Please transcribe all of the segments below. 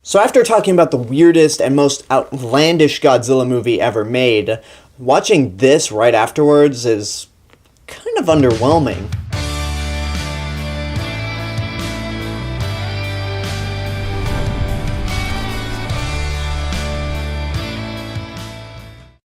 So after talking about the weirdest and most outlandish Godzilla movie ever made, watching this right afterwards is kind of underwhelming.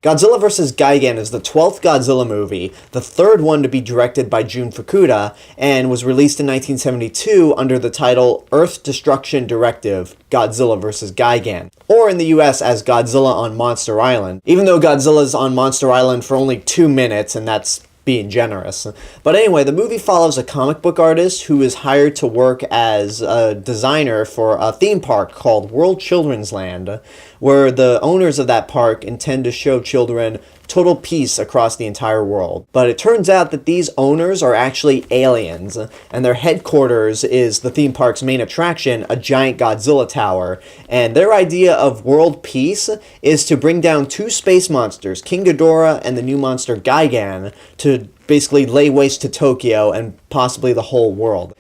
Godzilla vs. Gigan is the 12th Godzilla movie, the third one to be directed by Jun Fukuda, and was released in 1972 under the title Earth Destruction Directive, Godzilla vs. Gigan, or in the US as Godzilla on Monster Island, even though Godzilla's on Monster Island for only 2 minutes, and that's being generous. But anyway, the movie follows a comic book artist who is hired to work as a designer for a theme park called World Children's Land, where the owners of that park intend to show children total peace across the entire world. But it turns out that these owners are actually aliens, and their headquarters is the theme park's main attraction, a giant Godzilla tower. And their idea of world peace is to bring down 2 space monsters, King Ghidorah and the new monster Gigan, to basically lay waste to Tokyo and possibly the whole world.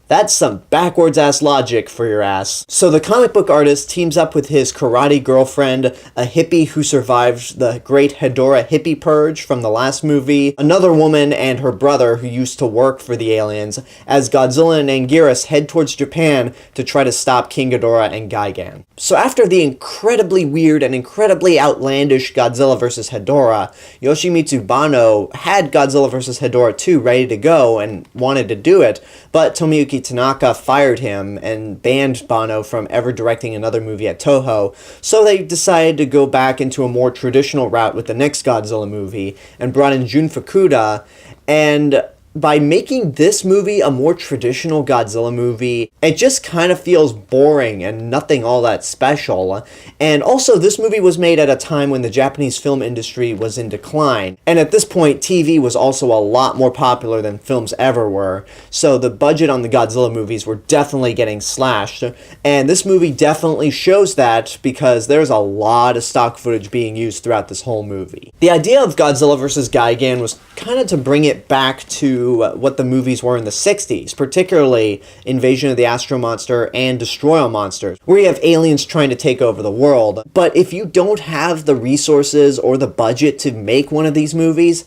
That's some backwards-ass logic for your ass. So the comic book artist teams up with his karate girlfriend, a hippie who survived the great Hedorah hippie purge from the last movie, another woman and her brother who used to work for the aliens, as Godzilla and Anguirus head towards Japan to try to stop King Ghidorah and Gigan. So after the incredibly weird and incredibly outlandish Godzilla vs. Hedorah, Yoshimitsu Banno had Godzilla vs. Hedorah 2 ready to go and wanted to do it, but Tomoyuki Tanaka fired him and banned Banno from ever directing another movie at Toho, so they decided to go back into a more traditional route with the next Godzilla movie and brought in Jun Fukuda, and by making this movie a more traditional Godzilla movie, it just kind of feels boring and nothing all that special. And also, this movie was made at a time when the Japanese film industry was in decline. And at this point, TV was also a lot more popular than films ever were. So the budget on the Godzilla movies were definitely getting slashed. And this movie definitely shows that because there's a lot of stock footage being used throughout this whole movie. The idea of Godzilla vs. Gigan was kind of to bring it back to what the movies were in the 60s, particularly Invasion of the Astro Monster and Destroy All Monsters, where you have aliens trying to take over the world. But if you don't have the resources or the budget to make one of these movies,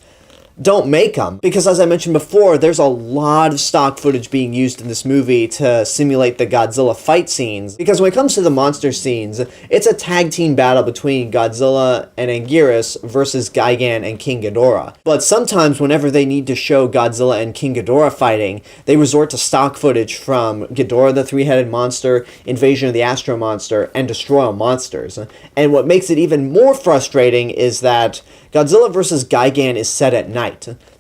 don't make them. Because as I mentioned before, there's a lot of stock footage being used in this movie to simulate the Godzilla fight scenes. Because when it comes to the monster scenes, it's a tag team battle between Godzilla and Anguirus versus Gigan and King Ghidorah. But sometimes whenever they need to show Godzilla and King Ghidorah fighting, they resort to stock footage from Ghidorah the Three-Headed Monster, Invasion of the Astro Monster, and Destroy All Monsters. And what makes it even more frustrating is that Godzilla vs. Gigan is set at night.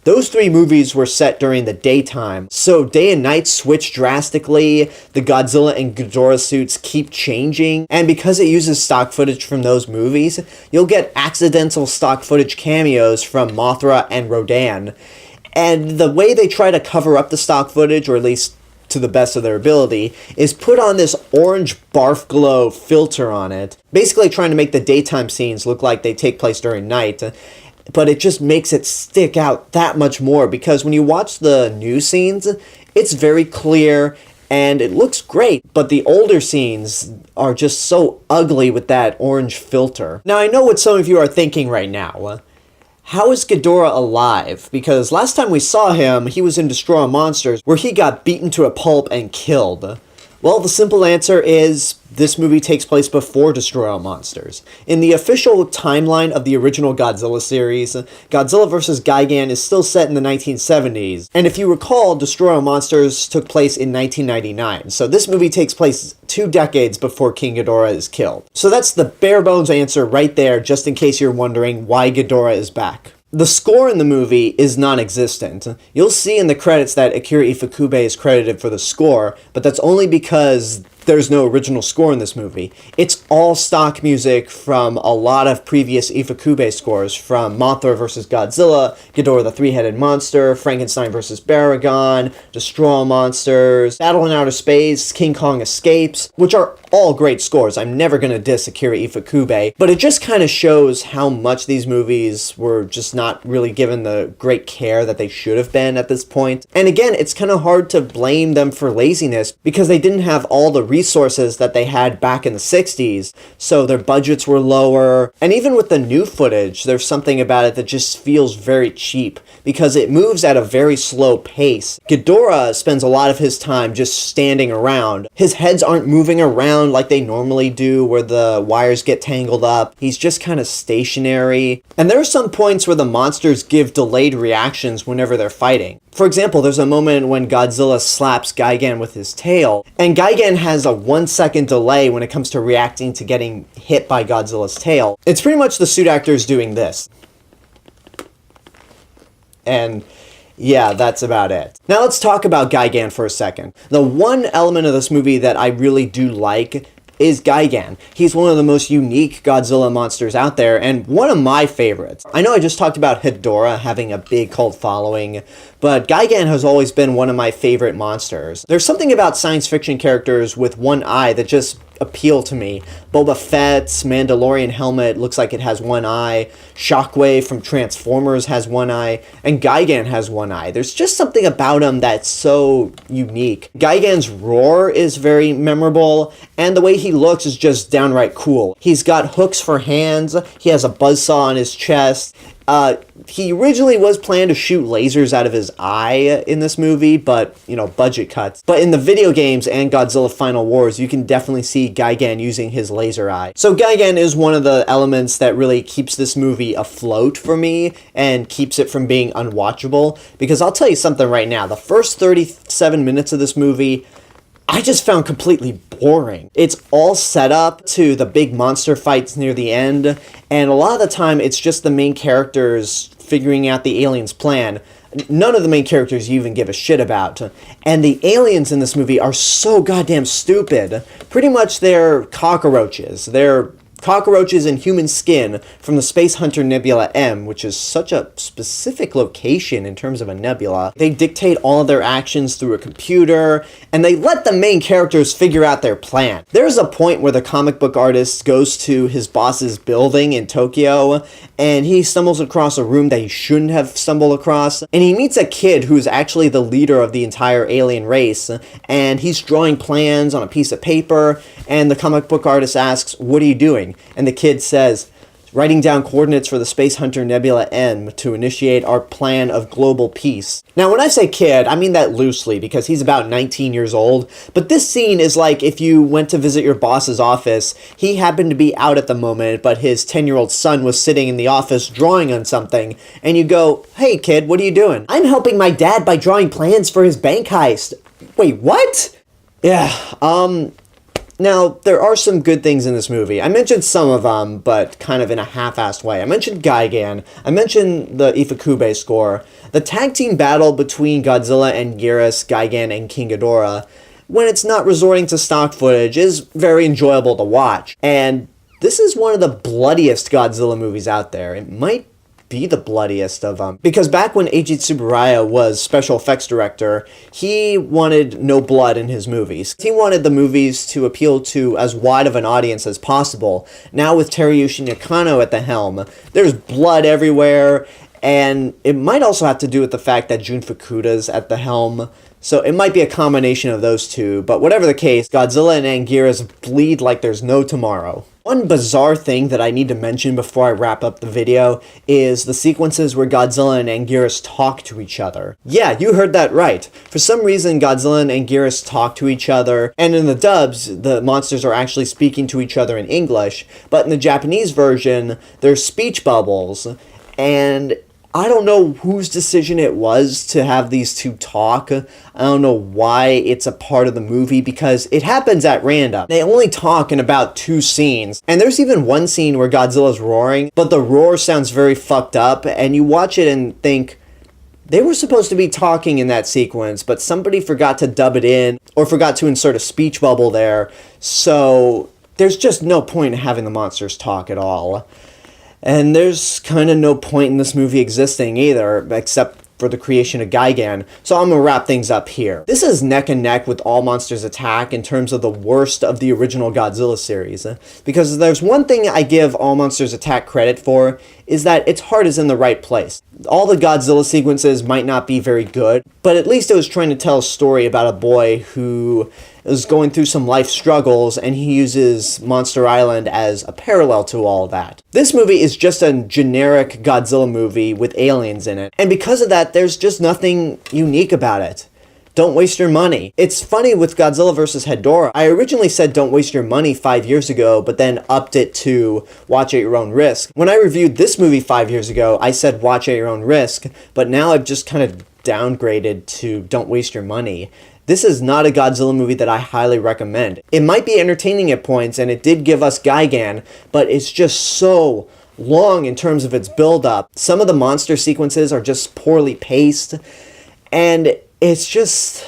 Those 3 movies were set during the daytime, so day and night switch drastically, the Godzilla and Ghidorah suits keep changing, and because it uses stock footage from those movies, you'll get accidental stock footage cameos from Mothra and Rodan. And the way they try to cover up the stock footage, or at least to the best of their ability, is put on this orange barf glow filter on it, basically trying to make the daytime scenes look like they take place during night. But it just makes it stick out that much more, because when you watch the new scenes, it's very clear and it looks great, but the older scenes are just so ugly with that orange filter. Now, I know what some of you are thinking right now. How is Ghidorah alive? Because last time we saw him, he was in Destroy All Monsters, where he got beaten to a pulp and killed. Well, the simple answer is this movie takes place before Destroy All Monsters. In the official timeline of the original Godzilla series, Godzilla vs. Gigan is still set in the 1970s. And if you recall, Destroy All Monsters took place in 1999. So this movie takes place 2 decades before King Ghidorah is killed. So that's the bare bones answer right there, just in case you're wondering why Ghidorah is back. The score in the movie is non-existent. You'll see in the credits that Akira Ifukube is credited for the score, but that's only because there's no original score in this movie. It's all stock music from a lot of previous Ifukube scores, from Mothra vs. Godzilla, Ghidorah the Three-Headed Monster, Frankenstein vs. Baragon, Destroy All Monsters, Battle in Outer Space, King Kong Escapes, which are all great scores. I'm never gonna diss Akira Ifukube, but it just kind of shows how much these movies were just not really given the great care that they should have been at this point. And again, it's kind of hard to blame them for laziness, because they didn't have all the resources that they had back in the 60s, so their budgets were lower. And even with the new footage, there's something about it that just feels very cheap, because it moves at a very slow pace. Hedorah spends a lot of his time just standing around. His heads aren't moving around like they normally do, where the wires get tangled up. He's just kind of stationary. And there are some points where the monsters give delayed reactions whenever they're fighting. For example, there's a moment when Godzilla slaps Gigan with his tail, and Gigan has a 1-second delay when it comes to reacting to getting hit by Godzilla's tail. It's pretty much the suit actors doing this. And yeah, that's about it. Now let's talk about Gigan for a second. The one element of this movie that I really do like is Gigan. He's one of the most unique Godzilla monsters out there, and one of my favorites. I know I just talked about Hedorah having a big cult following, but Gigan has always been one of my favorite monsters. There's something about science fiction characters with one eye that just appeal to me. Boba Fett's Mandalorian helmet looks like it has one eye, Shockwave from Transformers has one eye, and Gigan has one eye. There's just something about him that's so unique. Gigan's roar is very memorable, and the way he looks is just downright cool. He's got hooks for hands, he has a buzzsaw on his chest. He originally was planned to shoot lasers out of his eye in this movie, but, budget cuts. But in the video games and Godzilla Final Wars, you can definitely see Gigan using his laser eye. So Gigan is one of the elements that really keeps this movie afloat for me and keeps it from being unwatchable, because I'll tell you something right now, the first 37 minutes of this movie, I just found completely boring. It's all set up to the big monster fights near the end, and a lot of the time it's just the main characters figuring out the aliens' plan. None of the main characters you even give a shit about. And the aliens in this movie are so goddamn stupid. Pretty much they're cockroaches. They're cockroaches in human skin from the Space Hunter Nebula M, which is such a specific location in terms of a nebula. They dictate all of their actions through a computer, and they let the main characters figure out their plan. There's a point where the comic book artist goes to his boss's building in Tokyo, and he stumbles across a room that he shouldn't have stumbled across, and he meets a kid who's actually the leader of the entire alien race, and he's drawing plans on a piece of paper, and the comic book artist asks, "What are you doing?" And the kid says, "Writing down coordinates for the Space Hunter Nebula M to initiate our plan of global peace." Now, when I say kid, I mean that loosely, because he's about 19 years old, but this scene is like if you went to visit your boss's office, he happened to be out at the moment, but his 10-year-old son was sitting in the office drawing on something, and you go, "Hey kid, what are you doing?" "I'm helping my dad by drawing plans for his bank heist." Wait, what? Yeah, Now, there are some good things in this movie. I mentioned some of them, but kind of in a half-assed way. I mentioned Gigan. I mentioned the Ifukube score. The tag team battle between Godzilla and Geras, Gigan, and King Ghidorah, when it's not resorting to stock footage, is very enjoyable to watch. And this is one of the bloodiest Godzilla movies out there. It might be the bloodiest of them. Because back when Eiji Tsuburaya was special effects director, he wanted no blood in his movies. He wanted the movies to appeal to as wide of an audience as possible. Now with Teruyoshi Nakano at the helm, there's blood everywhere, and it might also have to do with the fact that Jun Fukuda's at the helm. So it might be a combination of those two, but whatever the case, Godzilla and Anguirus bleed like there's no tomorrow. One bizarre thing that I need to mention before I wrap up the video is the sequences where Godzilla and Anguirus talk to each other. Yeah, you heard that right. For some reason, Godzilla and Anguirus talk to each other, and in the dubs, the monsters are actually speaking to each other in English, but in the Japanese version, there's speech bubbles, and I don't know whose decision it was to have these two talk. I don't know why it's a part of the movie, because it happens at random. They only talk in about 2 scenes. And there's even one scene where Godzilla's roaring, but the roar sounds very fucked up, and you watch it and think, they were supposed to be talking in that sequence, but somebody forgot to dub it in, or forgot to insert a speech bubble there, so there's just no point in having the monsters talk at all. And there's kind of no point in this movie existing either, except for the creation of Gigan, so I'm gonna wrap things up here. This is neck and neck with All Monsters Attack in terms of the worst of the original Godzilla series, because there's one thing I give All Monsters Attack credit for, is that its heart is in the right place. All the Godzilla sequences might not be very good, but at least it was trying to tell a story about a boy who is going through some life struggles, and he uses Monster Island as a parallel to all that. This movie is just a generic Godzilla movie with aliens in it, and because of that, there's just nothing unique about it. Don't waste your money. It's funny with Godzilla vs. Hedorah. I originally said don't waste your money 5 years ago, but then upped it to watch at your own risk. When I reviewed this movie 5 years ago, I said watch at your own risk, but now I've just kind of downgraded to don't waste your money. This is not a Godzilla movie that I highly recommend. It might be entertaining at points, and it did give us Gigan, but it's just so long in terms of its build-up. Some of the monster sequences are just poorly paced, and it's just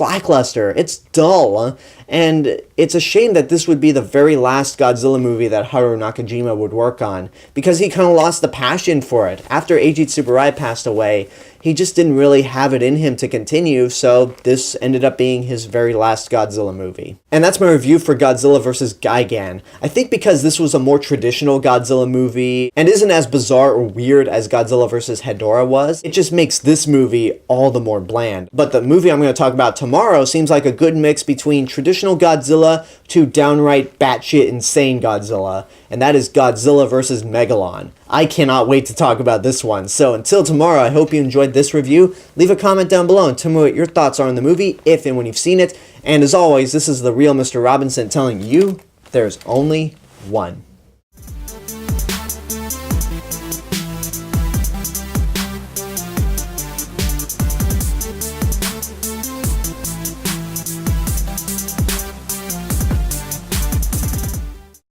lackluster. It's dull, and it's a shame that this would be the very last Godzilla movie that Haruo Nakajima would work on, because he kind of lost the passion for it. After Eiji Tsuburaya passed away, he just didn't really have it in him to continue, so this ended up being his very last Godzilla movie. And that's my review for Godzilla vs. Gigan. I think because this was a more traditional Godzilla movie, and isn't as bizarre or weird as Godzilla vs. Hedorah was, it just makes this movie all the more bland. But the movie I'm going to talk about tomorrow seems like a good mix between traditional Godzilla to downright batshit insane Godzilla, and that is Godzilla vs. Megalon. I cannot wait to talk about this one. So until tomorrow, I hope you enjoyed this review. Leave a comment down below and tell me what your thoughts are on the movie, if and when you've seen it. And as always, this is the real Mr. Robinson telling you there's only one.